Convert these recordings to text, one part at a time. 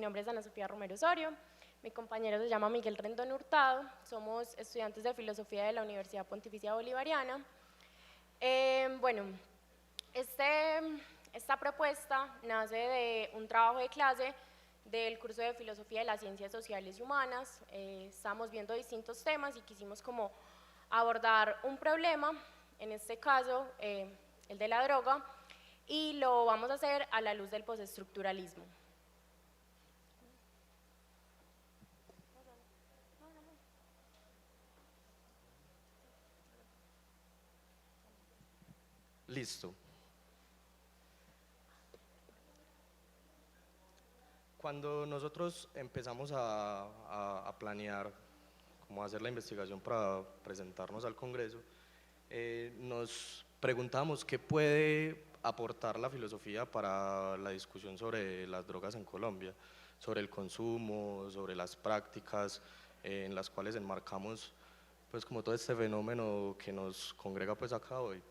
nombre es Ana Sofía Romero Osorio, mi compañero se llama Miguel Rendón Hurtado, somos estudiantes de Filosofía de la Universidad Pontificia Bolivariana. Bueno, esta propuesta nace de un trabajo de clase del curso de Filosofía de las Ciencias Sociales y Humanas. Estábamos viendo distintos temas y quisimos como abordar un problema, en este caso el de la droga, y lo vamos a hacer a la luz del postestructuralismo. Listo. Cuando nosotros empezamos a planear cómo hacer la investigación para presentarnos al Congreso, nos preguntamos qué puede aportar la filosofía para la discusión sobre las drogas en Colombia, sobre el consumo, sobre las prácticas en las cuales enmarcamos pues como todo este fenómeno que nos congrega pues acá hoy.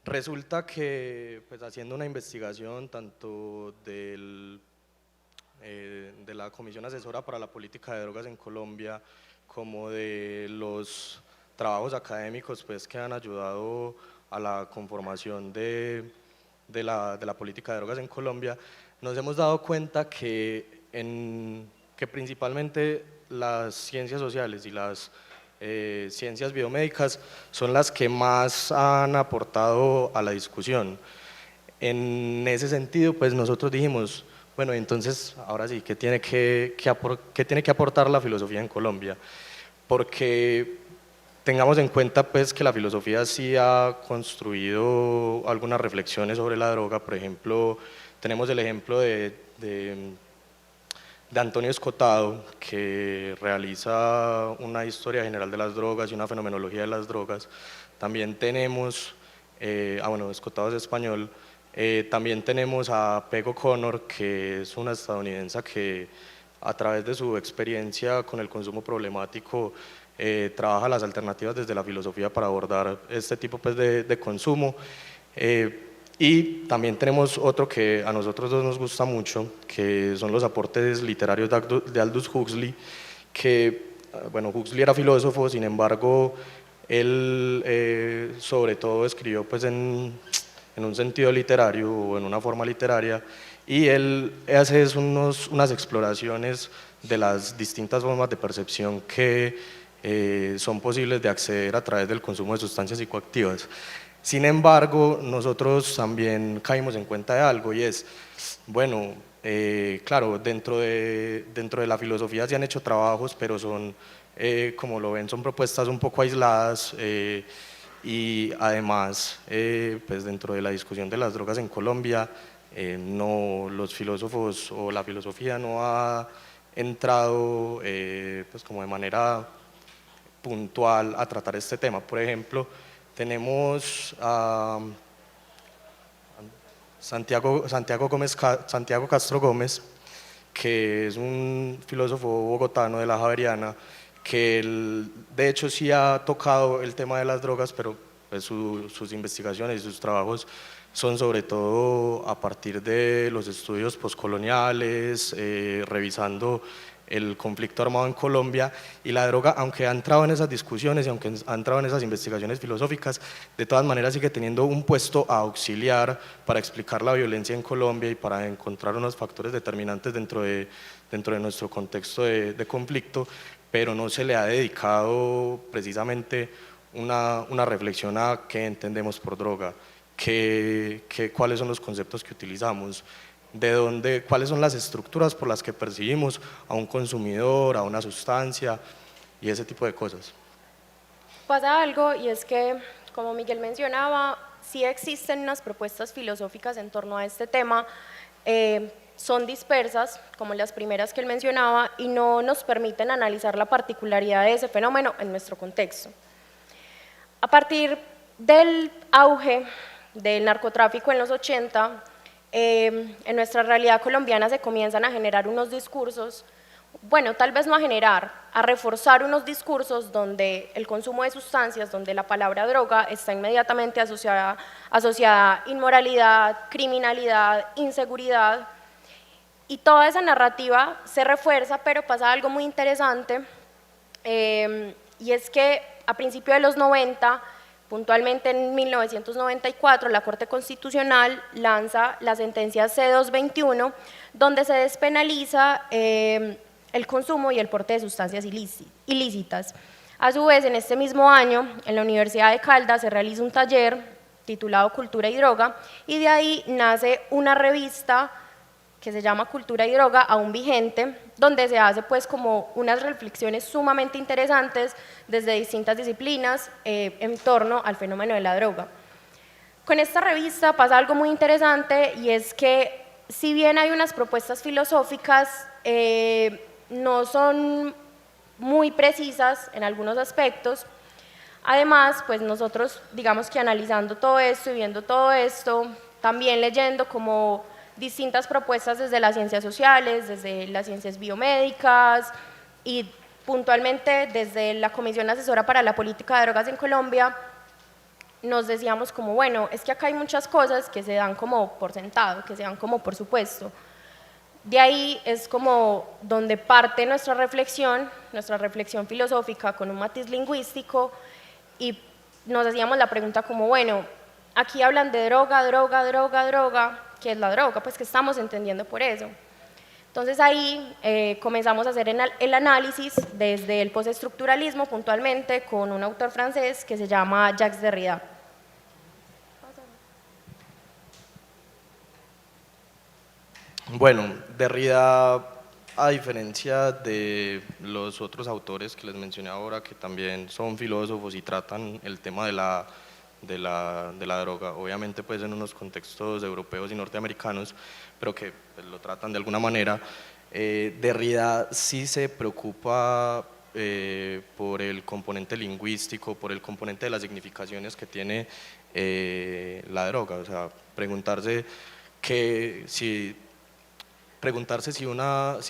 Resulta que, pues, haciendo una investigación tanto de la Comisión Asesora para la Política de Drogas en Colombia, como de los trabajos académicos pues, que han ayudado a la conformación de la política de drogas en Colombia, nos hemos dado cuenta que principalmente las ciencias sociales y las ciencias biomédicas son las que más han aportado a la discusión. En ese sentido, pues nosotros dijimos, bueno, entonces, ahora sí, ¿qué tiene que aportar la filosofía en Colombia? Porque tengamos en cuenta pues que la filosofía sí ha construido algunas reflexiones sobre la droga. Por ejemplo, tenemos el ejemplo de Antonio Escotado, que realiza una historia general de las drogas y una fenomenología de las drogas. También tenemos, bueno, Escotado es español. También tenemos a Peg O'Connor, que es una estadounidense que a través de su experiencia con el consumo problemático trabaja las alternativas desde la filosofía para abordar este tipo pues, de consumo. Y también tenemos otro que a nosotros dos nos gusta mucho, que son los aportes literarios de Aldous Huxley, que, bueno, Huxley era filósofo, sin embargo, él sobre todo escribió pues en un sentido literario o en una forma literaria, y él hace unas exploraciones de las distintas formas de percepción que son posibles de acceder a través del consumo de sustancias psicoactivas. Sin embargo, nosotros también caímos en cuenta de algo, y es, bueno, claro, dentro de la filosofía se han hecho trabajos, pero son, como lo ven, son propuestas un poco aisladas, y además, pues dentro de la discusión de las drogas en Colombia, no, los filósofos o la filosofía no ha entrado pues como de manera puntual a tratar este tema. Por ejemplo, tenemos a Santiago Castro Gómez, que es un filósofo bogotano de la Javeriana, que él, de hecho sí ha tocado el tema de las drogas, pero pues, sus investigaciones y sus trabajos son sobre todo a partir de los estudios postcoloniales, revisando el conflicto armado en Colombia, y la droga, aunque ha entrado en esas discusiones y aunque ha entrado en esas investigaciones filosóficas, de todas maneras sigue teniendo un puesto auxiliar para explicar la violencia en Colombia y para encontrar unos factores determinantes dentro de nuestro contexto de conflicto, pero no se le ha dedicado precisamente una reflexión a qué entendemos por droga, cuáles son los conceptos que utilizamos, cuáles son las estructuras por las que percibimos a un consumidor, a una sustancia y ese tipo de cosas. Pasa algo, y es que, como Miguel mencionaba, sí existen unas propuestas filosóficas en torno a este tema, son dispersas, como las primeras que él mencionaba, y no nos permiten analizar la particularidad de ese fenómeno en nuestro contexto. A partir del auge del narcotráfico en los 80, en nuestra realidad colombiana se comienzan a generar unos discursos bueno, tal vez no a generar, a reforzar unos discursos donde el consumo de sustancias, donde la palabra droga está inmediatamente asociada a inmoralidad, criminalidad, inseguridad, y toda esa narrativa se refuerza, pero pasa algo muy interesante, y es que a principios de los 90, puntualmente en 1994, la Corte Constitucional lanza la sentencia C-221, donde se despenaliza el consumo y el porte de sustancias ilícitas. A su vez, en este mismo año, en la Universidad de Caldas se realiza un taller titulado Cultura y Droga, y de ahí nace una revista que se llama Cultura y Droga, aún vigente, donde se hace pues como unas reflexiones sumamente interesantes desde distintas disciplinas en torno al fenómeno de la droga. Con esta revista pasa algo muy interesante, y es que si bien hay unas propuestas filosóficas, no son muy precisas en algunos aspectos. Además, pues nosotros, digamos que analizando todo esto y viendo todo esto, también leyendo como distintas propuestas desde las ciencias sociales, desde las ciencias biomédicas y puntualmente desde la Comisión Asesora para la Política de Drogas en Colombia, nos decíamos como, bueno, es que acá hay muchas cosas que se dan como por sentado, que se dan como por supuesto. De ahí es como donde parte nuestra reflexión filosófica con un matiz lingüístico, y nos hacíamos la pregunta como, bueno, aquí hablan de droga, droga, droga, droga, ¿qué es la droga? Pues ¿qué estamos entendiendo por eso? Entonces ahí comenzamos a hacer el análisis desde el postestructuralismo, puntualmente con un autor francés que se llama Jacques Derrida. Bueno, Derrida, a diferencia de los otros autores que les mencioné ahora, que también son filósofos y tratan el tema de la droga, obviamente pues en unos contextos europeos y norteamericanos, pero que pues, lo tratan de alguna manera, Derrida sí se preocupa por el componente lingüístico, por el componente de las significaciones que tiene la droga, o sea, que si preguntarse si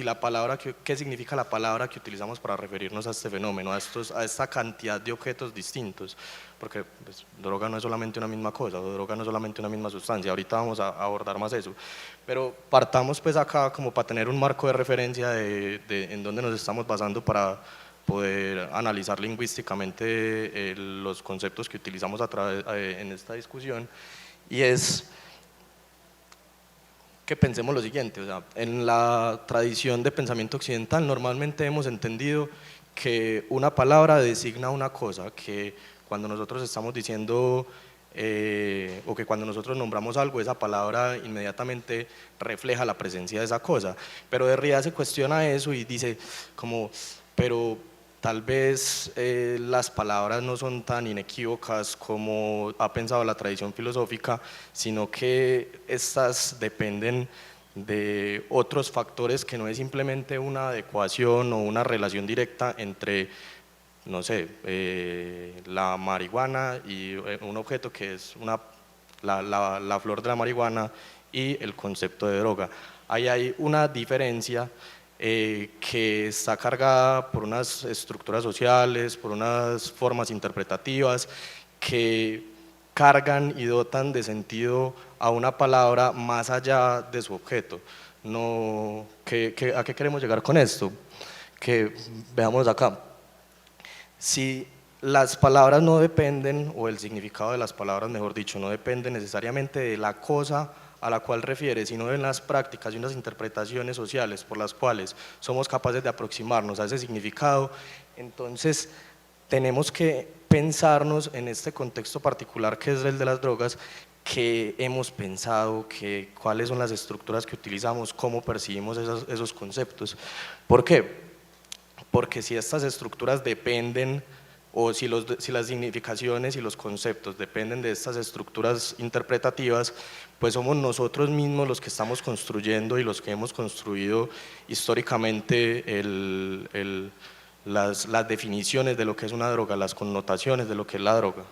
la palabra, qué significa la palabra que utilizamos para referirnos a este fenómeno, a esta cantidad de objetos distintos, porque pues, droga no es solamente una misma cosa, droga no es solamente una misma sustancia, ahorita vamos a abordar más eso, pero partamos pues acá como para tener un marco de referencia en donde nos estamos basando para poder analizar lingüísticamente los conceptos que utilizamos en esta discusión, y es que pensemos lo siguiente, o sea, en la tradición de pensamiento occidental normalmente hemos entendido que una palabra designa una cosa, que cuando nosotros estamos diciendo o que cuando nosotros nombramos algo, esa palabra inmediatamente refleja la presencia de esa cosa, pero Derrida se cuestiona eso y dice como, pero tal vez las palabras no son tan inequívocas como ha pensado la tradición filosófica, sino que estas dependen de otros factores que no es simplemente una adecuación o una relación directa entre, no sé, la marihuana y un objeto que es la flor de la marihuana y el concepto de droga. Ahí hay una diferencia que está cargada por unas estructuras sociales, por unas formas interpretativas que cargan y dotan de sentido a una palabra más allá de su objeto. No, ¿a qué queremos llegar con esto? Que veamos acá. Si las palabras no dependen, o el significado de las palabras, mejor dicho, no depende necesariamente de la cosa a la cual refiere, sino de las prácticas y unas interpretaciones sociales por las cuales somos capaces de aproximarnos a ese significado, entonces tenemos que pensarnos en este contexto particular que es el de las drogas, que hemos pensado, cuáles son las estructuras que utilizamos, cómo percibimos esos conceptos. ¿Por qué? Porque si estas estructuras dependen, o si las significaciones y los conceptos dependen de estas estructuras interpretativas, pues somos nosotros mismos los que estamos construyendo y los que hemos construido históricamente las definiciones de lo que es una droga, las connotaciones de lo que es la droga.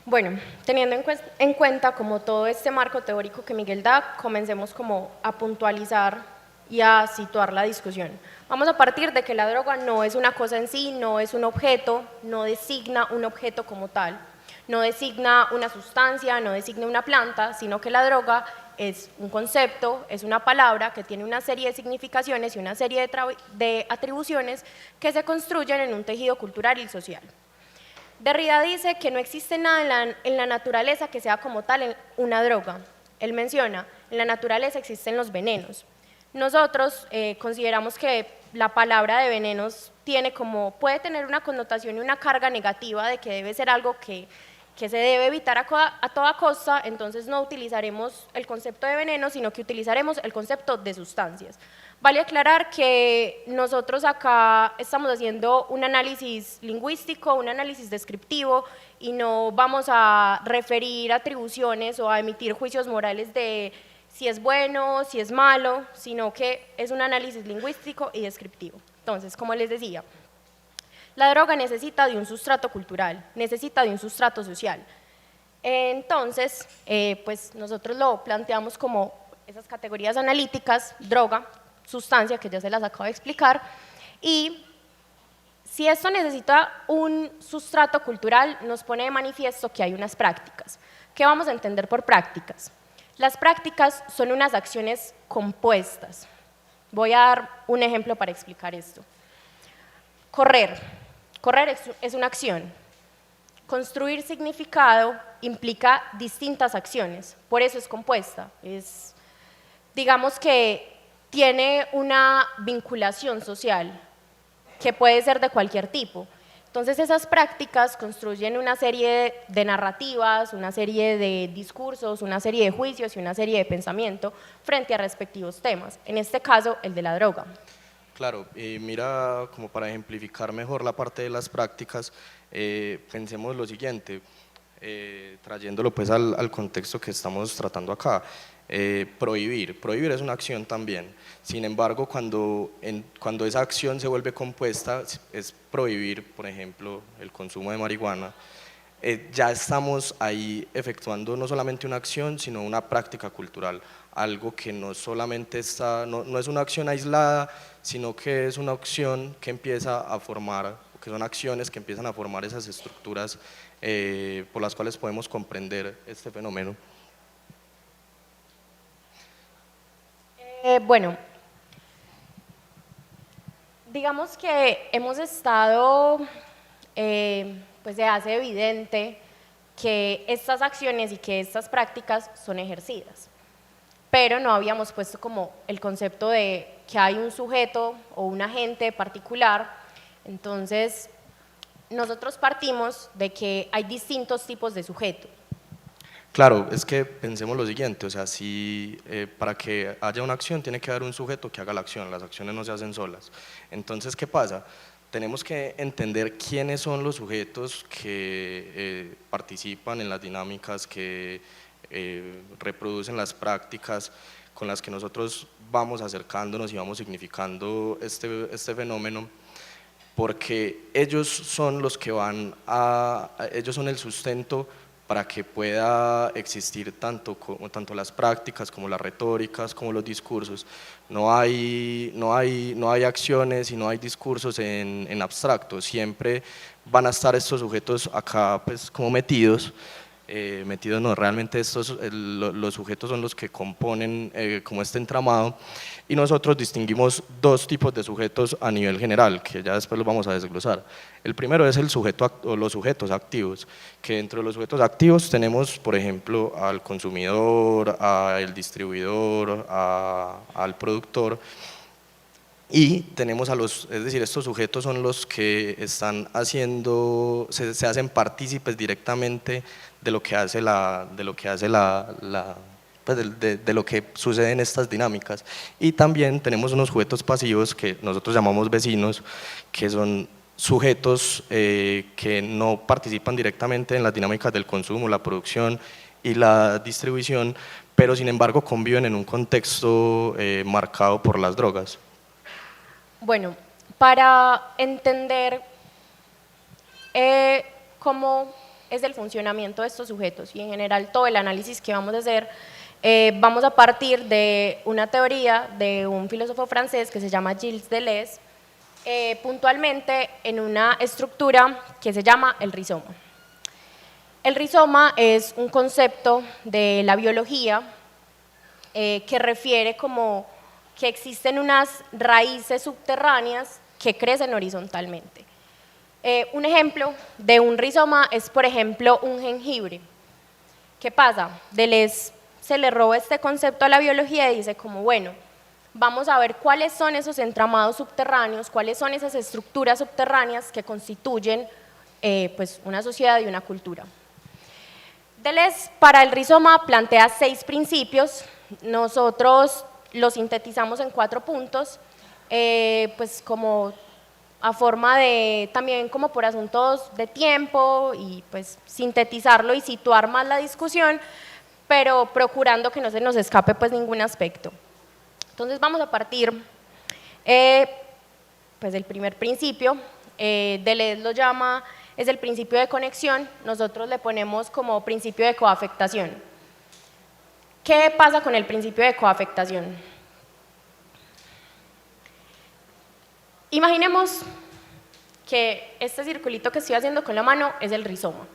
Bueno, teniendo en cuenta como todo este marco teórico que Miguel da, comencemos como a puntualizar y a situar la discusión. Vamos a partir de que la droga no es una cosa en sí, no es un objeto, no designa un objeto como tal, no designa una sustancia, no designa una planta, sino que la droga es un concepto, es una palabra que tiene una serie de significaciones y una serie de atribuciones que se construyen en un tejido cultural y social. Derrida dice que no existe nada en la naturaleza que sea como tal una droga. Él menciona, en la naturaleza existen los venenos. Nosotros consideramos que la palabra de venenos puede tener una connotación y una carga negativa de que debe ser algo que se debe evitar a toda costa, entonces no utilizaremos el concepto de veneno, sino que utilizaremos el concepto de sustancias. Vale aclarar que nosotros acá estamos haciendo un análisis lingüístico, un análisis descriptivo, y no vamos a referir atribuciones o a emitir juicios morales de si es bueno, si es malo, sino que es un análisis lingüístico y descriptivo. Entonces, como les decía, la droga necesita de un sustrato cultural, necesita de un sustrato social. Entonces, pues nosotros lo planteamos como esas categorías analíticas: droga, sustancia, que ya se las acabo de explicar, y si esto necesita un sustrato cultural, nos pone de manifiesto que hay unas prácticas. ¿Qué vamos a entender por prácticas? Las prácticas son unas acciones compuestas. Voy a dar un ejemplo para explicar esto. Correr. Correr es una acción. Construir significado implica distintas acciones, por eso es compuesta. Digamos que tiene una vinculación social que puede ser de cualquier tipo. Entonces esas prácticas construyen una serie de narrativas, una serie de discursos, una serie de juicios y una serie de pensamiento frente a respectivos temas, en este caso el de la droga. Claro, y mira, como para ejemplificar mejor la parte de las prácticas, pensemos lo siguiente, trayéndolo pues al contexto que estamos tratando acá. Prohibir es una acción también. Sin embargo, cuando esa acción se vuelve compuesta, es prohibir, por ejemplo, el consumo de marihuana, ya estamos ahí efectuando no solamente una acción, sino una práctica cultural, algo que no solamente no es una acción aislada, sino que es una acción que empieza a formar, que son acciones que empiezan a formar esas estructuras por las cuales podemos comprender este fenómeno. Bueno, digamos que hemos estado, pues se hace evidente que estas acciones y que estas prácticas son ejercidas, pero no habíamos puesto como el concepto de que hay un sujeto o un agente particular. Entonces nosotros partimos de que hay distintos tipos de sujeto. Claro, es que pensemos lo siguiente, o sea, si para que haya una acción tiene que haber un sujeto que haga la acción, las acciones no se hacen solas. Entonces, ¿qué pasa? Tenemos que entender quiénes son los sujetos que participan en las dinámicas, que reproducen las prácticas con las que nosotros vamos acercándonos y vamos significando este fenómeno, porque ellos son los que ellos son el sustento para que pueda existir tanto las prácticas como las retóricas, como los discursos. No hay acciones y no hay discursos en abstracto, siempre van a estar estos sujetos acá pues como metidos no, realmente los sujetos son los que componen como este entramado, y nosotros distinguimos dos tipos de sujetos a nivel general, que ya después los vamos a desglosar. El primero es el sujeto o los sujetos activos, que dentro de los sujetos activos tenemos, por ejemplo, al consumidor, al distribuidor, al productor, y tenemos es decir, estos sujetos son los que están se hacen partícipes directamente de lo que hace pues de lo que sucede en estas dinámicas. Y también tenemos unos sujetos pasivos que nosotros llamamos vecinos, que son sujetos que no participan directamente en las dinámicas del consumo, la producción y la distribución, pero sin embargo conviven en un contexto marcado por las drogas. Bueno, para entender cómo es el funcionamiento de estos sujetos y en general todo el análisis que vamos a hacer, Vamos a partir de una teoría de un filósofo francés que se llama Gilles Deleuze, puntualmente en una estructura que se llama el rizoma. El rizoma es un concepto de la biología que refiere como que existen unas raíces subterráneas que crecen horizontalmente. Un ejemplo de un rizoma es, por ejemplo, un jengibre. ¿Qué pasa? Deleuze se le roba este concepto a la biología y dice como, bueno, vamos a ver cuáles son esos entramados subterráneos, cuáles son esas estructuras subterráneas que constituyen pues una sociedad y una cultura. Deleuze para el rizoma plantea 6 principios, nosotros los sintetizamos en 4 puntos, pues como a forma de, también como por asuntos de tiempo y pues sintetizarlo y situar más la discusión, pero procurando que no se nos escape pues ningún aspecto. Entonces vamos a partir pues del primer principio, Deleuze lo llama, es el principio de conexión, nosotros le ponemos como principio de coafectación. ¿Qué pasa con el principio de coafectación? Imaginemos que este circulito que estoy haciendo con la mano es el rizoma.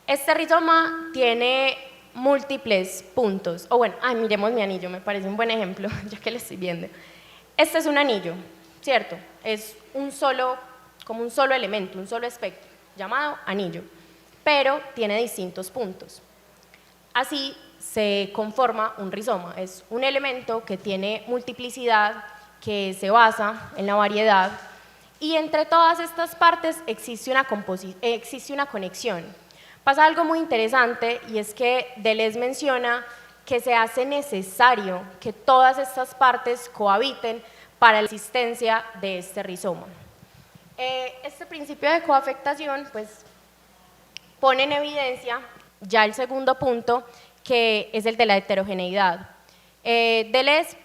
Este rizoma tiene múltiples puntos, o bueno, miremos mi anillo, me parece un buen ejemplo, ya que lo estoy viendo. Este es un anillo, ¿cierto? Es como un solo elemento, un solo espectro, llamado anillo, pero tiene distintos puntos. Así se conforma un rizoma, es un elemento que tiene multiplicidad, que se basa en la variedad, y entre todas estas partes existe una conexión. Pasa algo muy interesante y es que Deleuze menciona que se hace necesario que todas estas partes cohabiten para la existencia de este rizoma. Este principio de coafectación pues, pone en evidencia ya el segundo punto, que es el de la heterogeneidad. Deleuze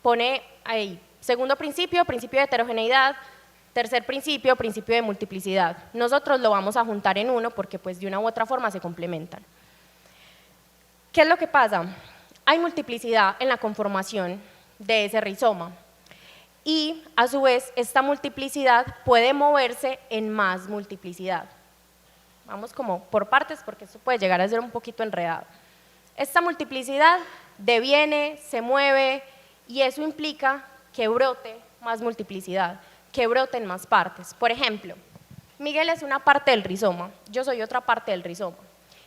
pone ahí, segundo principio, principio de heterogeneidad, tercer principio, principio de multiplicidad. Nosotros lo vamos a juntar en uno porque pues de una u otra forma se complementan. ¿Qué es lo que pasa? Hay multiplicidad en la conformación de ese rizoma y a su vez esta multiplicidad puede moverse en más multiplicidad. Vamos como por partes porque esto puede llegar a ser un poquito enredado. Esta multiplicidad deviene, se mueve y eso implica que brote más multiplicidad, que broten más partes. Por ejemplo, Miguel es una parte del rizoma, yo soy otra parte del rizoma.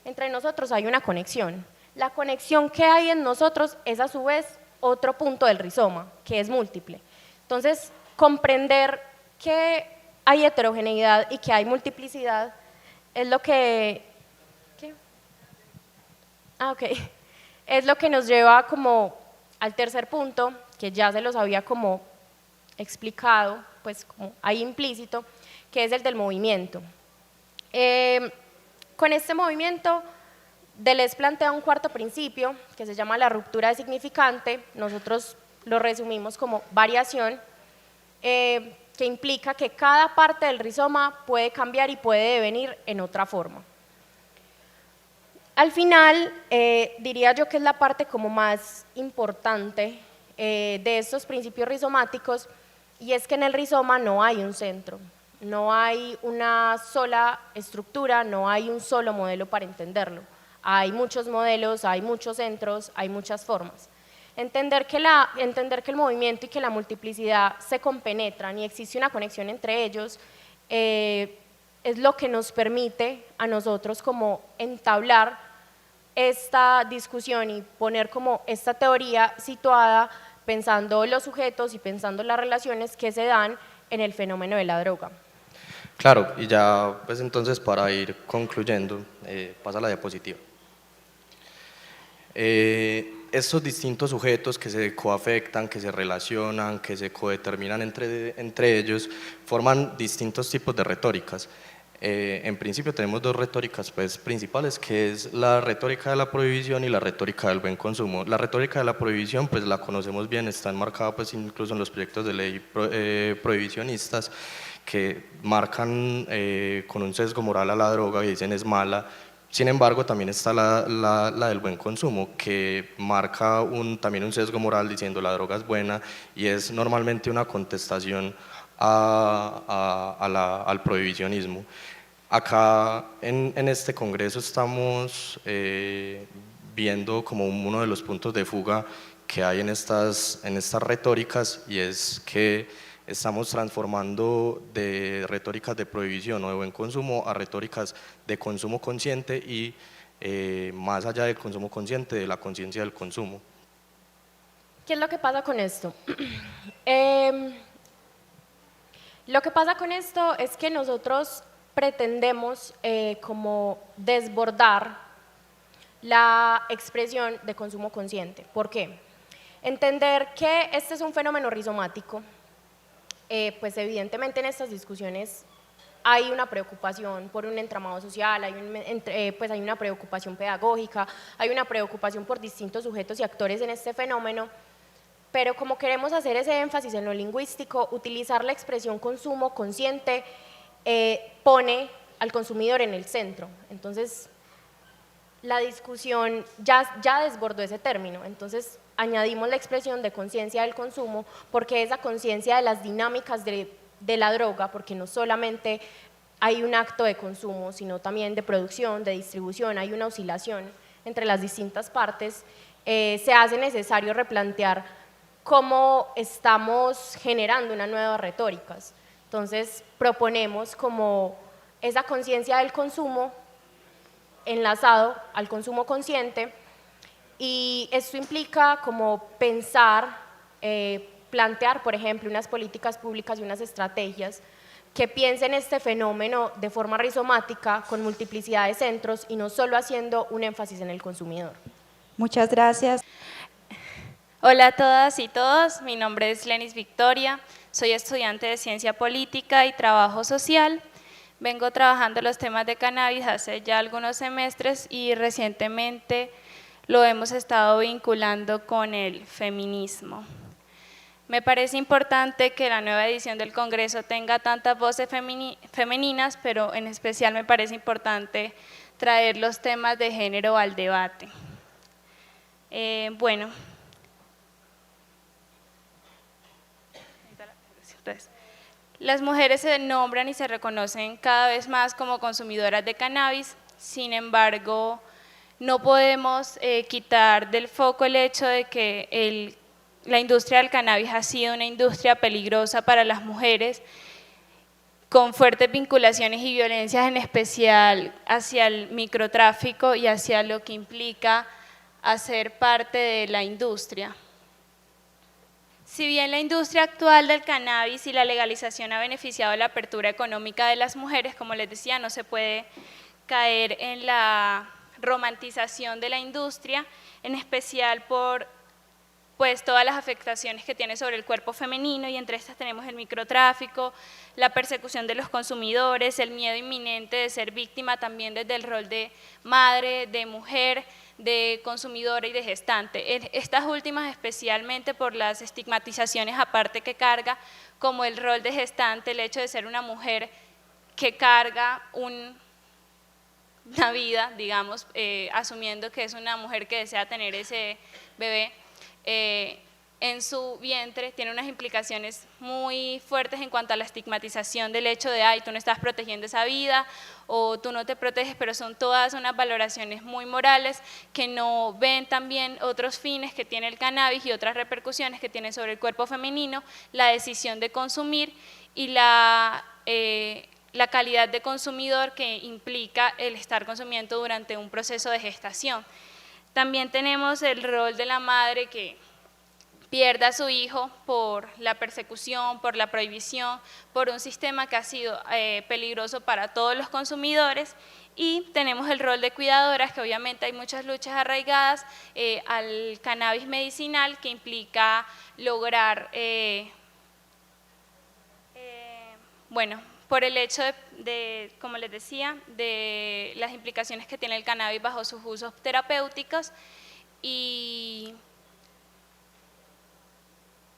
Entre nosotros hay una conexión. La conexión que hay en nosotros es a su vez otro punto del rizoma, que es múltiple. Entonces, comprender que hay heterogeneidad y que hay multiplicidad es lo que… ¿qué? Es lo que nos lleva como al tercer punto, que ya se los había como explicado, pues como ahí implícito, que es el del movimiento. Con este movimiento, Deleuze plantea un cuarto principio que se llama la ruptura de significante, nosotros lo resumimos como variación, que implica que cada parte del rizoma puede cambiar y puede devenir en otra forma. Al final, diría yo que es la parte como más importante de estos principios rizomáticos, y es que en el rizoma no hay un centro, no hay una sola estructura, no hay un solo modelo para entenderlo. Hay muchos modelos, hay muchos centros, hay muchas formas. Entender que el movimiento y que la multiplicidad se compenetran y existe una conexión entre ellos es lo que nos permite a nosotros como entablar esta discusión y poner como esta teoría situada pensando los sujetos y pensando las relaciones que se dan en el fenómeno de la droga. Claro, y ya pues entonces para ir concluyendo, pasa la diapositiva. Estos distintos sujetos que se coafectan, que se relacionan, que se codeterminan entre ellos, forman distintos tipos de retóricas. En principio tenemos dos retóricas pues, principales, que es la retórica de la prohibición y la retórica del buen consumo. La retórica de la prohibición pues la conocemos bien, está enmarcada pues, incluso en los proyectos de ley prohibicionistas que marcan con un sesgo moral a la droga y dicen es mala, Sin embargo, también está la del buen consumo, que marca también un sesgo moral diciendo la droga es buena y es normalmente una contestación al prohibicionismo. Acá en este congreso estamos viendo como uno de los puntos de fuga que hay en estas retóricas, y es que estamos transformando de retóricas de prohibición o de buen consumo a retóricas de consumo consciente y más allá del consumo consciente, de la conciencia del consumo. ¿Qué es lo que pasa con esto? Lo que pasa con esto es que nosotros pretendemos como desbordar la expresión de consumo consciente. ¿Por qué? Entender que este es un fenómeno rizomático, pues evidentemente en estas discusiones hay una preocupación por un entramado social, pues hay una preocupación pedagógica, hay una preocupación por distintos sujetos y actores en este fenómeno, pero como queremos hacer ese énfasis en lo lingüístico, utilizar la expresión consumo consciente pone al consumidor en el centro. Entonces, la discusión ya desbordó ese término, entonces añadimos la expresión de conciencia del consumo, porque esa conciencia de las dinámicas de la droga, porque no solamente hay un acto de consumo, sino también de producción, de distribución, hay una oscilación entre las distintas partes, se hace necesario replantear cómo estamos generando unas nuevas retóricas. Entonces proponemos como esa conciencia del consumo enlazado al consumo consciente, y esto implica como pensar, plantear, por ejemplo, unas políticas públicas y unas estrategias que piensen este fenómeno de forma rizomática, con multiplicidad de centros y no solo haciendo un énfasis en el consumidor. Muchas gracias. Hola a todas y todos, mi nombre es Lenis Victoria, soy estudiante de Ciencia Política y Trabajo Social. Vengo trabajando los temas de cannabis hace ya algunos semestres y recientemente lo hemos estado vinculando con el feminismo. Me parece importante que la nueva edición del Congreso tenga tantas voces femeninas, pero en especial me parece importante traer los temas de género al debate. Bueno, las mujeres se nombran y se reconocen cada vez más como consumidoras de cannabis, sin embargo, no podemos quitar del foco el hecho de que la industria del cannabis ha sido una industria peligrosa para las mujeres, con fuertes vinculaciones y violencias, en especial hacia el microtráfico y hacia lo que implica hacer parte de la industria. Si bien la industria actual del cannabis y la legalización ha beneficiado la apertura económica de las mujeres, como les decía, no se puede caer en la romantización de la industria, en especial por pues todas las afectaciones que tiene sobre el cuerpo femenino, y entre estas tenemos el microtráfico, la persecución de los consumidores, el miedo inminente de ser víctima también desde el rol de madre, de mujer, de consumidora y de gestante. Estas últimas especialmente por las estigmatizaciones aparte que carga, como el rol de gestante, el hecho de ser una mujer que carga una vida, digamos, asumiendo que es una mujer que desea tener ese bebé en su vientre, tiene unas implicaciones muy fuertes en cuanto a la estigmatización del hecho de ay, tú no estás protegiendo esa vida o tú no te proteges, pero son todas unas valoraciones muy morales que no ven también otros fines que tiene el cannabis y otras repercusiones que tiene sobre el cuerpo femenino, la decisión de consumir y la calidad de consumidor que implica el estar consumiendo durante un proceso de gestación. También tenemos el rol de la madre que pierde a su hijo por la persecución, por la prohibición, por un sistema que ha sido peligroso para todos los consumidores, y tenemos el rol de cuidadoras, que obviamente hay muchas luchas arraigadas al cannabis medicinal, que implica lograr, bueno, por el hecho de, como les decía, de las implicaciones que tiene el cannabis bajo sus usos terapéuticos y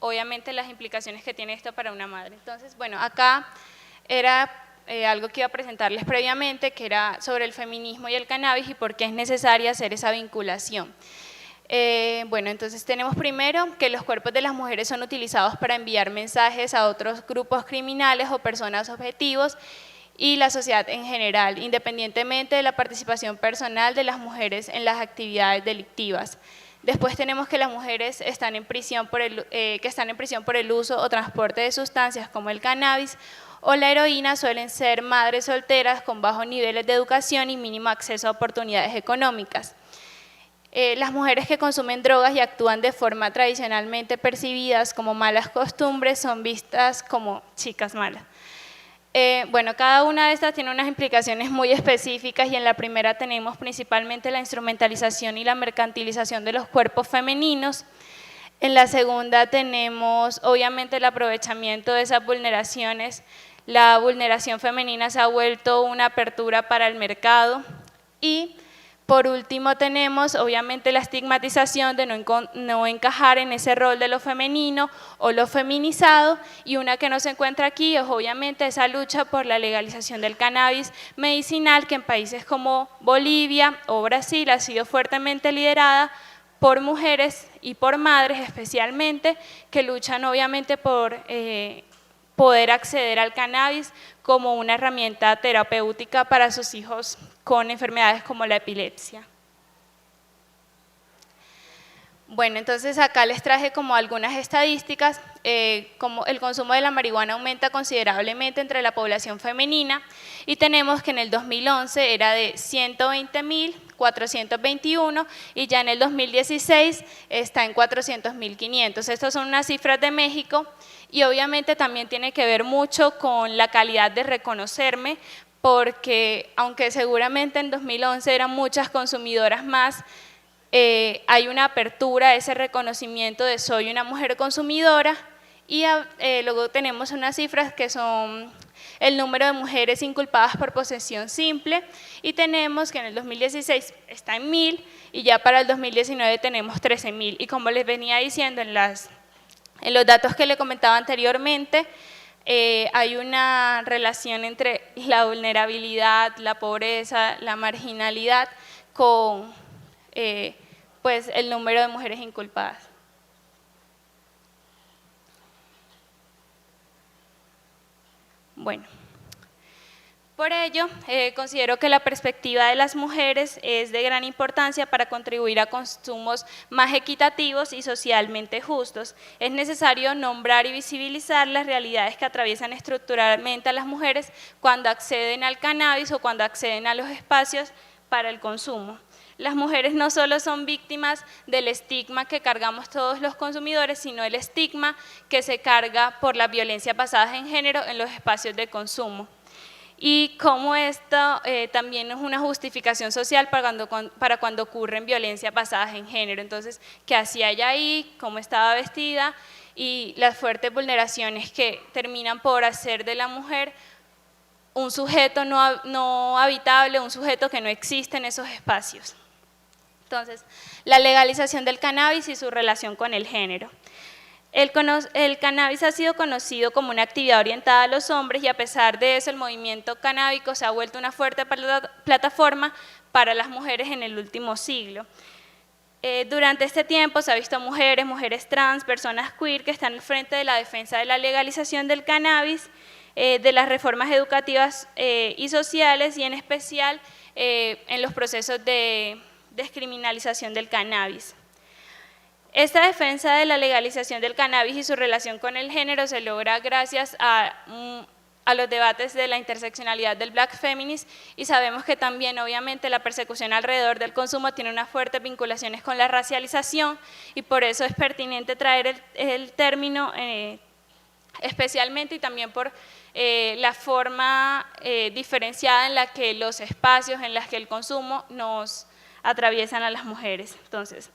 obviamente las implicaciones que tiene esto para una madre. Entonces, bueno, acá era algo que iba a presentarles previamente, que era sobre el feminismo y el cannabis y por qué es necesaria hacer esa vinculación. Bueno, entonces tenemos primero que los cuerpos de las mujeres son utilizados para enviar mensajes a otros grupos criminales o personas objetivos y la sociedad en general, independientemente de la participación personal de las mujeres en las actividades delictivas. Después tenemos que las mujeres están en prisión por el uso o transporte de sustancias como el cannabis o la heroína, suelen ser madres solteras con bajos niveles de educación y mínimo acceso a oportunidades económicas. Las mujeres que consumen drogas y actúan de forma tradicionalmente percibidas como malas costumbres son vistas como chicas malas. Bueno, cada una de estas tiene unas implicaciones muy específicas y en la primera tenemos principalmente la instrumentalización y la mercantilización de los cuerpos femeninos. En la segunda tenemos obviamente el aprovechamiento de esas vulneraciones. La vulneración femenina se ha vuelto una apertura para el mercado y por último tenemos obviamente la estigmatización de no encajar en ese rol de lo femenino o lo feminizado, y una que no se encuentra aquí es obviamente esa lucha por la legalización del cannabis medicinal, que en países como Bolivia o Brasil ha sido fuertemente liderada por mujeres y por madres especialmente, que luchan obviamente por poder acceder al cannabis como una herramienta terapéutica para sus hijos con enfermedades como la epilepsia. Bueno, entonces acá les traje como algunas estadísticas, como el consumo de la marihuana aumenta considerablemente entre la población femenina y tenemos que en el 2011 era de 120.421 y ya en el 2016 está en 400.500. Estas son unas cifras de México y obviamente también tiene que ver mucho con la calidad de reconocerme, porque aunque seguramente en 2011 eran muchas consumidoras más, hay una apertura a ese reconocimiento de soy una mujer consumidora y luego tenemos unas cifras que son el número de mujeres inculpadas por posesión simple y tenemos que en el 2016 está en 1.000 y ya para el 2019 tenemos 13.000 y como les venía diciendo en los datos que le comentaba anteriormente, hay una relación entre la vulnerabilidad, la pobreza, la marginalidad con pues el número de mujeres inculpadas. Bueno, por ello considero que la perspectiva de las mujeres es de gran importancia para contribuir a consumos más equitativos y socialmente justos. Es necesario nombrar y visibilizar las realidades que atraviesan estructuralmente a las mujeres cuando acceden al cannabis o cuando acceden a los espacios para el consumo. Las mujeres no solo son víctimas del estigma que cargamos todos los consumidores, sino el estigma que se carga por las violencias basadas en género en los espacios de consumo. Y cómo esto también es una justificación social para cuando ocurren violencias basadas en género. Entonces, ¿qué hacía ella ahí? ¿Cómo estaba vestida? Y las fuertes vulneraciones que terminan por hacer de la mujer un sujeto no habitable, un sujeto que no existe en esos espacios. Entonces, la legalización del cannabis y su relación con el género. El cannabis ha sido conocido como una actividad orientada a los hombres y a pesar de eso el movimiento canábico se ha vuelto una fuerte plataforma para las mujeres en el último siglo. Durante este tiempo se ha visto mujeres trans, personas queer que están al frente de la defensa de la legalización del cannabis, de las reformas educativas y sociales y en especial en los procesos de descriminalización del cannabis. Esta defensa de la legalización del cannabis y su relación con el género se logra gracias a los debates de la interseccionalidad del Black Feminist y sabemos que también obviamente la persecución alrededor del consumo tiene unas fuertes vinculaciones con la racialización y por eso es pertinente traer el término especialmente y también por la forma diferenciada en la que los espacios, en los que el consumo nos atraviesan a las mujeres. Entonces,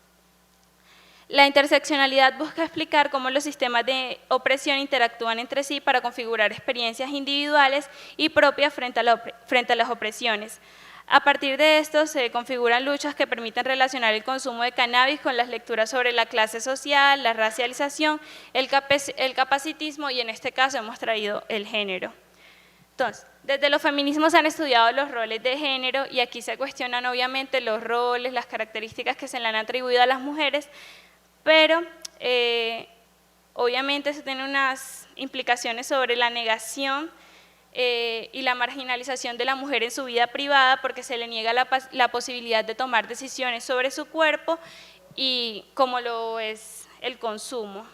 la interseccionalidad busca explicar cómo los sistemas de opresión interactúan entre sí para configurar experiencias individuales y propias frente a las opresiones. A partir de esto se configuran luchas que permiten relacionar el consumo de cannabis con las lecturas sobre la clase social, la racialización, el capacitismo y en este caso hemos traído el género. Entonces, desde los feminismos se han estudiado los roles de género y aquí se cuestionan obviamente los roles, las características que se le han atribuido a las mujeres, pero obviamente eso tiene unas implicaciones sobre la negación y la marginalización de la mujer en su vida privada porque se le niega la posibilidad de tomar decisiones sobre su cuerpo y como lo es el consumo.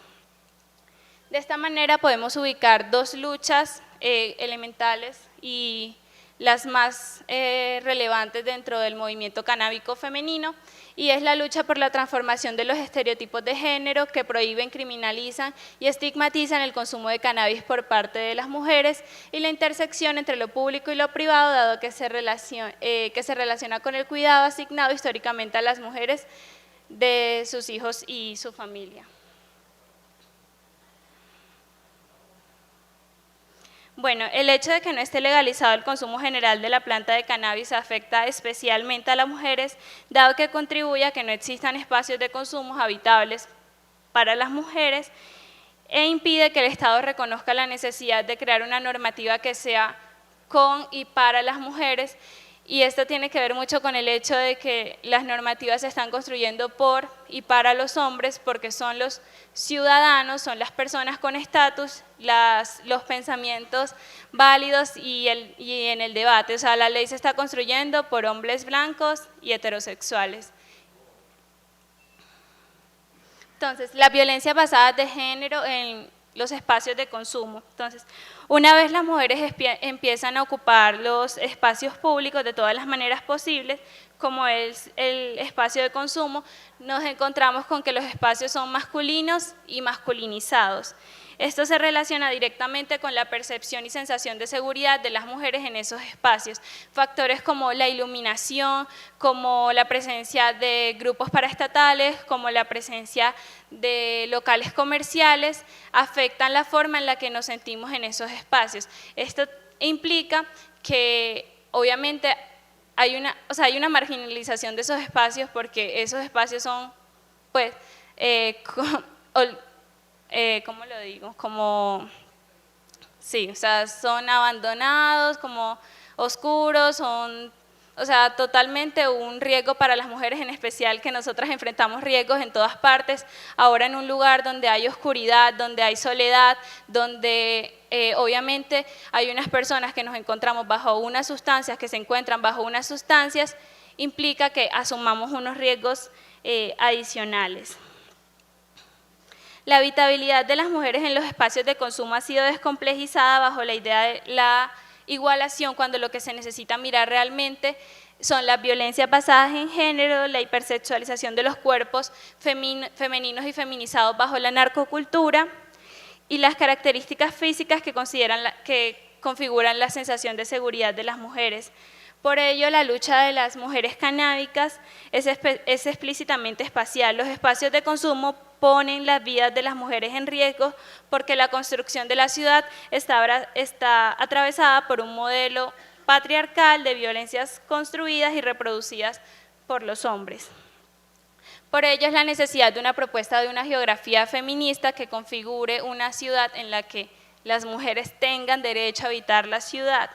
De esta manera podemos ubicar dos luchas elementales y las más relevantes dentro del movimiento canábico femenino, y es la lucha por la transformación de los estereotipos de género que prohíben, criminalizan y estigmatizan el consumo de cannabis por parte de las mujeres, y la intersección entre lo público y lo privado, dado que se relaciona con el cuidado asignado históricamente a las mujeres de sus hijos y su familia. Bueno, el hecho de que no esté legalizado el consumo general de la planta de cannabis afecta especialmente a las mujeres, dado que contribuye a que no existan espacios de consumo habitables para las mujeres e impide que el Estado reconozca la necesidad de crear una normativa que sea con y para las mujeres, y esto tiene que ver mucho con el hecho de que las normativas se están construyendo por y para los hombres porque son los ciudadanos, son las personas con estatus, los pensamientos válidos y en el debate, o sea, la ley se está construyendo por hombres blancos y heterosexuales. Entonces, la violencia basada de género en los espacios de consumo. Entonces, una vez las mujeres empiezan a ocupar los espacios públicos de todas las maneras posibles, como es el espacio de consumo, nos encontramos con que los espacios son masculinos y masculinizados. Esto se relaciona directamente con la percepción y sensación de seguridad de las mujeres en esos espacios. Factores como la iluminación, como la presencia de grupos paraestatales, como la presencia de locales comerciales, afectan la forma en la que nos sentimos en esos espacios. Esto implica que obviamente hay una marginalización de esos espacios porque esos espacios son, pues, ¿cómo lo digo? Sí, o sea, son abandonados, como oscuros, son, o sea, totalmente un riesgo para las mujeres, en especial que nosotras enfrentamos riesgos en todas partes, ahora en un lugar donde hay oscuridad, donde hay soledad, donde obviamente hay unas personas que nos encontramos bajo unas sustancias, que se encuentran bajo unas sustancias, implica que asumamos unos riesgos adicionales. La habitabilidad de las mujeres en los espacios de consumo ha sido descomplejizada bajo la idea de la igualación, cuando lo que se necesita mirar realmente son las violencias basadas en género, la hipersexualización de los cuerpos femeninos y feminizados bajo la narcocultura y las características físicas que configuran la sensación de seguridad de las mujeres. Por ello, la lucha de las mujeres canábicas es explícitamente espacial. Los espacios de consumo ponen las vidas de las mujeres en riesgo porque la construcción de la ciudad está atravesada por un modelo patriarcal de violencias construidas y reproducidas por los hombres. Por ello es la necesidad de una propuesta de una geografía feminista que configure una ciudad en la que las mujeres tengan derecho a habitar la ciudad.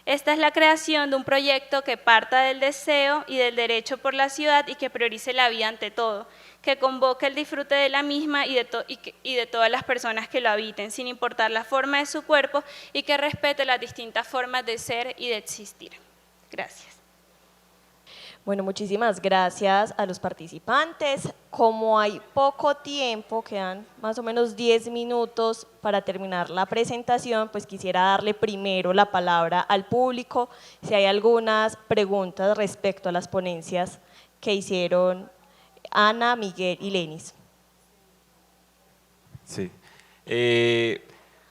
Esta es la creación de un proyecto que parta del deseo y del derecho por la ciudad y que priorice la vida ante todo, que convoque el disfrute de la misma y de todas las personas que lo habiten, sin importar la forma de su cuerpo, y que respete las distintas formas de ser y de existir. Gracias. Bueno, muchísimas gracias a los participantes. Como hay poco tiempo, quedan más o menos 10 minutos para terminar la presentación, pues quisiera darle primero la palabra al público, si hay algunas preguntas respecto a las ponencias que hicieron Ana, Miguel y Lenis. Sí.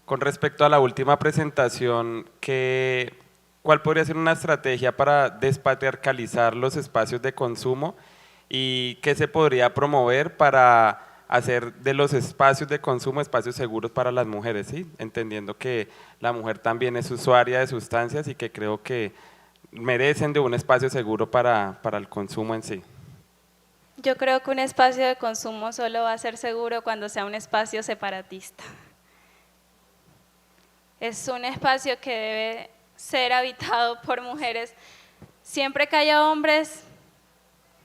Con respecto a la última presentación, ¿cuál podría ser una estrategia para despatriarcalizar los espacios de consumo y qué se podría promover para hacer de los espacios de consumo espacios seguros para las mujeres, ¿sí? Entendiendo que la mujer también es usuaria de sustancias y que creo que merecen de un espacio seguro para el consumo en sí. Yo creo que un espacio de consumo solo va a ser seguro cuando sea un espacio separatista. Es un espacio que debe ser habitado por mujeres. Siempre que haya hombres,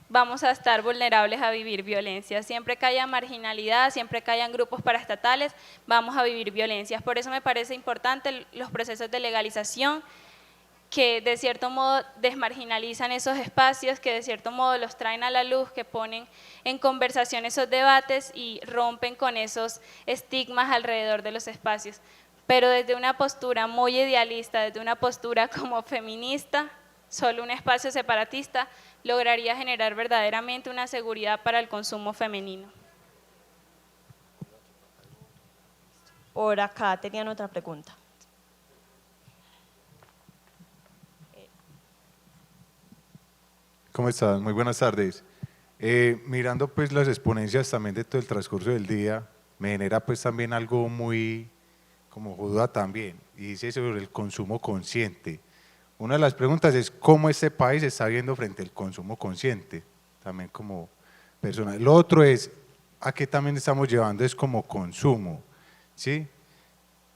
vamos a estar vulnerables a vivir violencia. Siempre que haya marginalidad, siempre que hayan grupos paraestatales, vamos a vivir violencias. Por eso me parece importante los procesos de legalización, que de cierto modo desmarginalizan esos espacios, que de cierto modo los traen a la luz, que ponen en conversación esos debates y rompen con esos estigmas alrededor de los espacios. Pero desde una postura muy idealista, desde una postura como feminista, solo un espacio separatista lograría generar verdaderamente una seguridad para el consumo femenino. Por acá tenían otra pregunta. ¿Cómo estás? Muy buenas tardes. Mirando pues las exponencias también de todo el transcurso del día, me genera pues también algo muy como duda también, y dice sobre el consumo consciente. Una de las preguntas es cómo este país está viendo frente al consumo consciente, también como persona. Lo otro es a qué también estamos llevando es como consumo, ¿sí?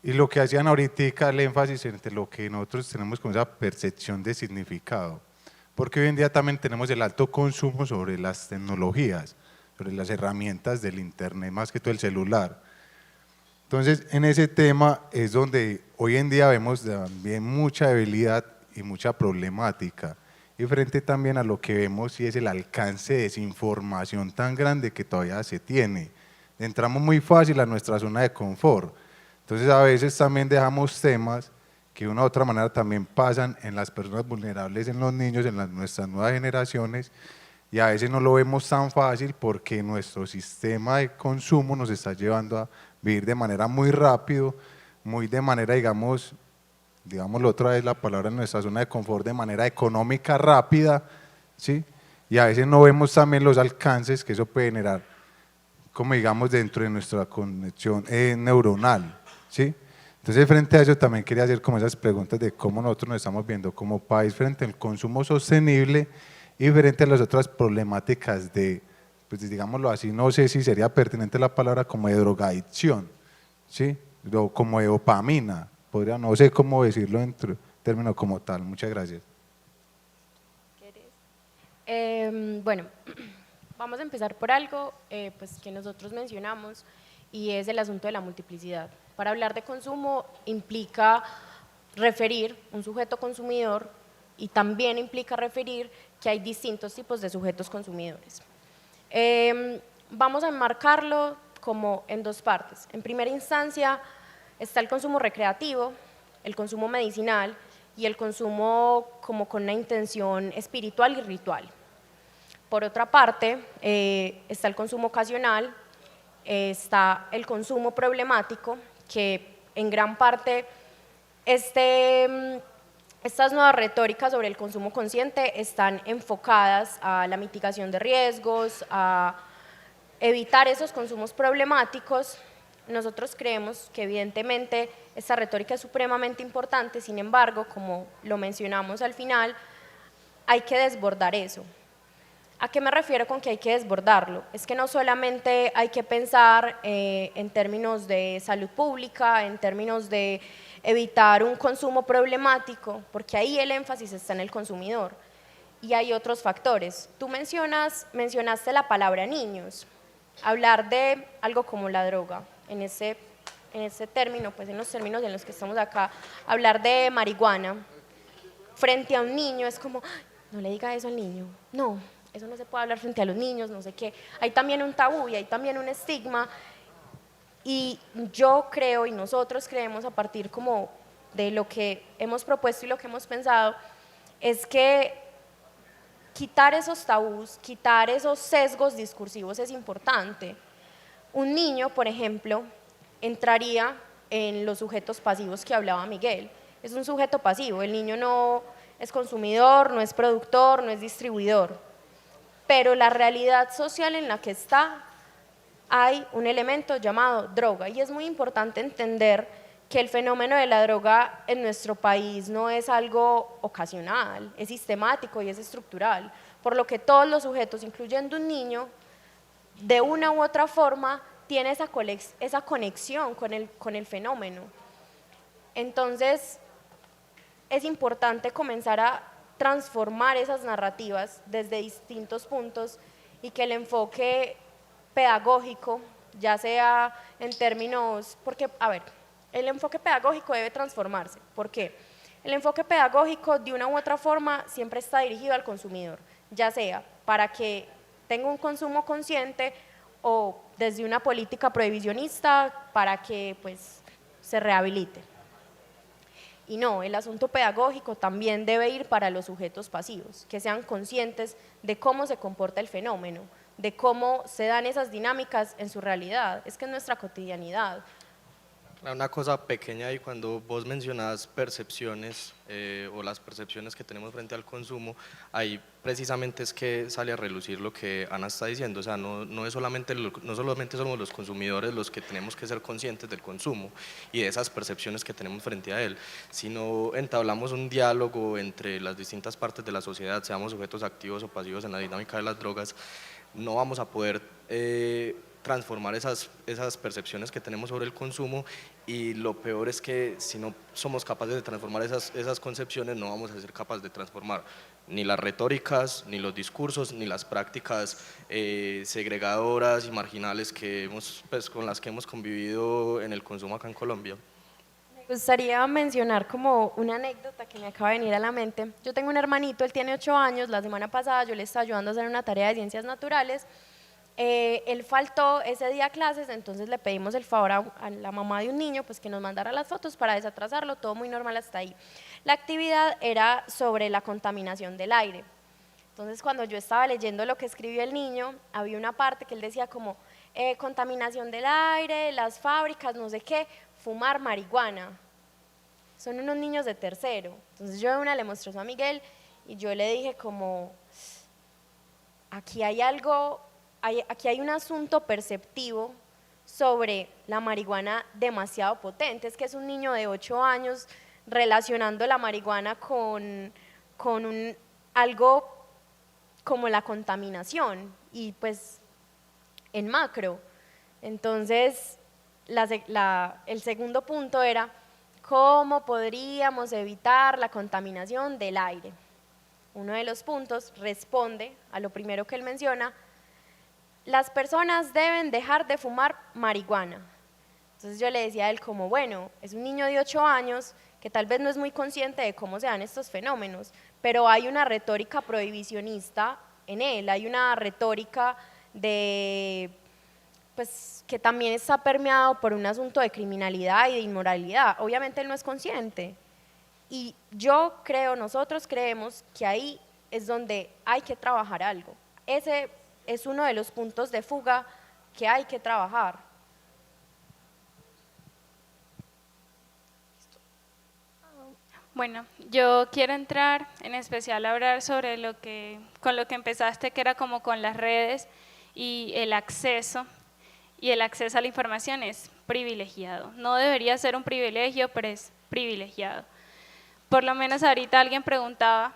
Y lo que hacían ahorita el énfasis entre lo que nosotros tenemos como esa percepción de significado. Porque hoy en día también tenemos el alto consumo sobre las tecnologías, sobre las herramientas del internet, más que todo el celular. Entonces, en ese tema es donde hoy en día vemos también mucha debilidad y mucha problemática. Y frente también a lo que vemos y es el alcance de desinformación tan grande que todavía se tiene. Entramos muy fácil a nuestra zona de confort. Entonces, a veces también dejamos temas que de una u otra manera también pasan en las personas vulnerables, en los niños, en nuestras nuevas generaciones, y a veces no lo vemos tan fácil porque nuestro sistema de consumo nos está llevando a vivir de manera muy rápido, muy de manera, digámoslo otra vez la palabra, en nuestra zona de confort, de manera económica, rápida, ¿sí? Y a veces no vemos también los alcances que eso puede generar, como digamos, dentro de nuestra conexión neuronal, ¿sí? Entonces, frente a eso también quería hacer como esas preguntas de cómo nosotros nos estamos viendo como país frente al consumo sostenible y frente a las otras problemáticas de, pues digámoslo así, no sé si sería pertinente la palabra como de drogadicción, ¿sí? O como de dopamina, no sé cómo decirlo en términos como tal. Muchas gracias. Bueno, vamos a empezar por algo pues que nosotros mencionamos y es el asunto de la multiplicidad. Para hablar de consumo implica referir un sujeto consumidor y también implica referir que hay distintos tipos de sujetos consumidores. Vamos a enmarcarlo como en dos partes. En primera instancia está el consumo recreativo, el consumo medicinal y el consumo como con una intención espiritual y ritual. Por otra parte, está el consumo ocasional, está el consumo problemático, que en gran parte estas nuevas retóricas sobre el consumo consciente están enfocadas a la mitigación de riesgos, a evitar esos consumos problemáticos. Nosotros creemos que evidentemente esta retórica es supremamente importante, sin embargo, como lo mencionamos al final, hay que desbordar eso. ¿A qué me refiero con que hay que desbordarlo? Es que no solamente hay que pensar en términos de salud pública, en términos de evitar un consumo problemático, porque ahí el énfasis está en el consumidor. Y hay otros factores. Tú mencionaste la palabra niños. Hablar de algo como la droga, en ese término, pues en los términos en los que estamos acá, hablar de marihuana frente a un niño es como, no le diga eso al niño, no. Eso no se puede hablar frente a los niños, no sé qué. Hay también un tabú y hay también un estigma y yo creo y nosotros creemos a partir como de lo que hemos propuesto y lo que hemos pensado es que quitar esos tabús, quitar esos sesgos discursivos es importante. Un niño, por ejemplo, entraría en los sujetos pasivos que hablaba Miguel. Es un sujeto pasivo, el niño no es consumidor, no es productor, no es distribuidor. Pero la realidad social en la que está, hay un elemento llamado droga y es muy importante entender que el fenómeno de la droga en nuestro país no es algo ocasional, es sistemático y es estructural, por lo que todos los sujetos, incluyendo un niño, de una u otra forma tiene esa conexión con el fenómeno. Entonces, es importante comenzar a transformar esas narrativas desde distintos puntos y que el enfoque pedagógico, ya sea en términos, porque, a ver, el enfoque pedagógico debe transformarse. ¿Por qué? El enfoque pedagógico, de una u otra forma, siempre está dirigido al consumidor, ya sea para que tenga un consumo consciente o desde una política prohibicionista para que pues, se rehabilite. Y no, el asunto pedagógico también debe ir para los sujetos pasivos, que sean conscientes de cómo se comporta el fenómeno, de cómo se dan esas dinámicas en su realidad, es que es nuestra cotidianidad. Una cosa pequeña ahí, cuando vos mencionas percepciones o las percepciones que tenemos frente al consumo, ahí precisamente es que sale a relucir lo que Ana está diciendo, o sea, no solamente somos los consumidores los que tenemos que ser conscientes del consumo y de esas percepciones que tenemos frente a él, sino entablamos un diálogo entre las distintas partes de la sociedad, seamos sujetos activos o pasivos en la dinámica de las drogas, no vamos a poder transformar esas percepciones que tenemos sobre el consumo, y lo peor es que si no somos capaces de transformar esas concepciones, no vamos a ser capaces de transformar ni las retóricas, ni los discursos, ni las prácticas segregadoras y marginales que con las que hemos convivido en el consumo acá en Colombia. Me gustaría mencionar como una anécdota que me acaba de venir a la mente. Yo tengo un hermanito, él tiene 8 años, la semana pasada yo le estaba ayudando a hacer una tarea de ciencias naturales. Él faltó ese día a clases, entonces le pedimos el favor a la mamá de un niño pues que nos mandara las fotos para desatrasarlo, todo muy normal hasta ahí. La actividad era sobre la contaminación del aire. Entonces cuando yo estaba leyendo lo que escribió el niño, había una parte que él decía como contaminación del aire, las fábricas, no sé qué, fumar marihuana. Son unos niños de tercero. Entonces yo de una le mostré eso a Miguel y yo le dije como, aquí hay algo, aquí hay un asunto perceptivo sobre la marihuana demasiado potente. Es que es un niño de 8 años relacionando la marihuana con algo como la contaminación y pues en macro. Entonces, el segundo punto era cómo podríamos evitar la contaminación del aire. Uno de los puntos responde a lo primero que él menciona: las personas deben dejar de fumar marihuana. Entonces yo le decía a él como, bueno, es un niño de 8 años que tal vez no es muy consciente de cómo se dan estos fenómenos, pero hay una retórica prohibicionista en él, hay una retórica pues, que también está permeado por un asunto de criminalidad y de inmoralidad. Obviamente él no es consciente. Y yo creo, nosotros creemos que ahí es donde hay que trabajar algo. Ese es uno de los puntos de fuga que hay que trabajar. Bueno, yo quiero entrar en especial a hablar sobre con lo que empezaste, que era como con las redes y el acceso a la información es privilegiado. No debería ser un privilegio, pero es privilegiado. Por lo menos ahorita alguien preguntaba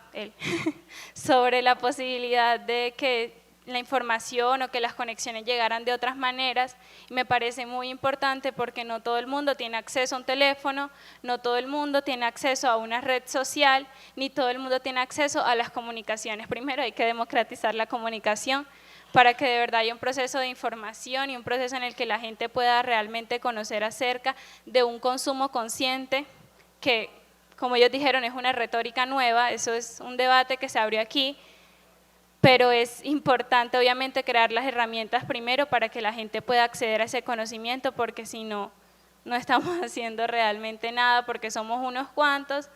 sobre la posibilidad de que la información o que las conexiones llegaran de otras maneras, y me parece muy importante porque no todo el mundo tiene acceso a un teléfono, no todo el mundo tiene acceso a una red social, ni todo el mundo tiene acceso a las comunicaciones. Primero hay que democratizar la comunicación para que de verdad haya un proceso de información y un proceso en el que la gente pueda realmente conocer acerca de un consumo consciente que, como ellos dijeron, es una retórica nueva, eso es un debate que se abrió aquí, pero es importante obviamente crear las herramientas primero para que la gente pueda acceder a ese conocimiento, porque si no, no estamos haciendo realmente nada, porque somos unos cuantos,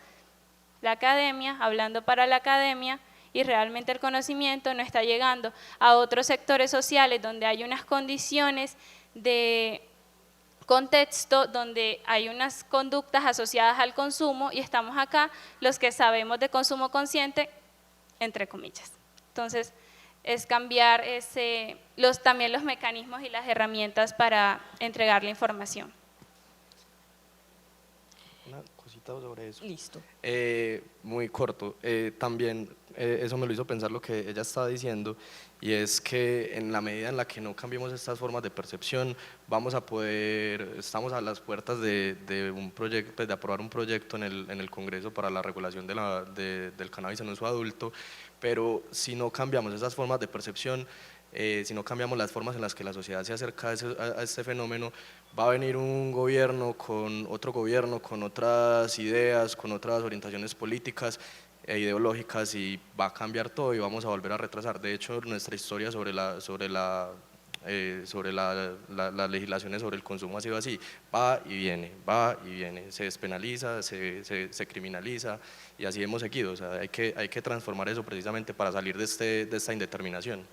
la academia, hablando para la academia, y realmente el conocimiento no está llegando a otros sectores sociales donde hay unas condiciones de contexto, donde hay unas conductas asociadas al consumo, y estamos acá los que sabemos de consumo consciente, entre comillas. Entonces, es cambiar también los mecanismos y las herramientas para entregar la información. Una cosita. poquito sobre eso. Listo. Muy corto. También eso me lo hizo pensar lo que ella estaba diciendo, y es que en la medida en la que no cambiemos estas formas de percepción, vamos a poder, estamos a las puertas de un proyecto, pues, de aprobar un proyecto en el Congreso para la regulación del cannabis en uso adulto, pero si no cambiamos esas formas de percepción, si no cambiamos las formas en las que la sociedad se acerca a este fenómeno, va a venir un gobierno con otro gobierno, con otras ideas, con otras orientaciones políticas e ideológicas, y va a cambiar todo y vamos a volver a retrasar. De hecho, nuestra historia sobre las legislaciones sobre el consumo ha sido así: va y viene, se despenaliza, se criminaliza, y así hemos seguido. O sea, hay que transformar eso precisamente para salir de esta indeterminación.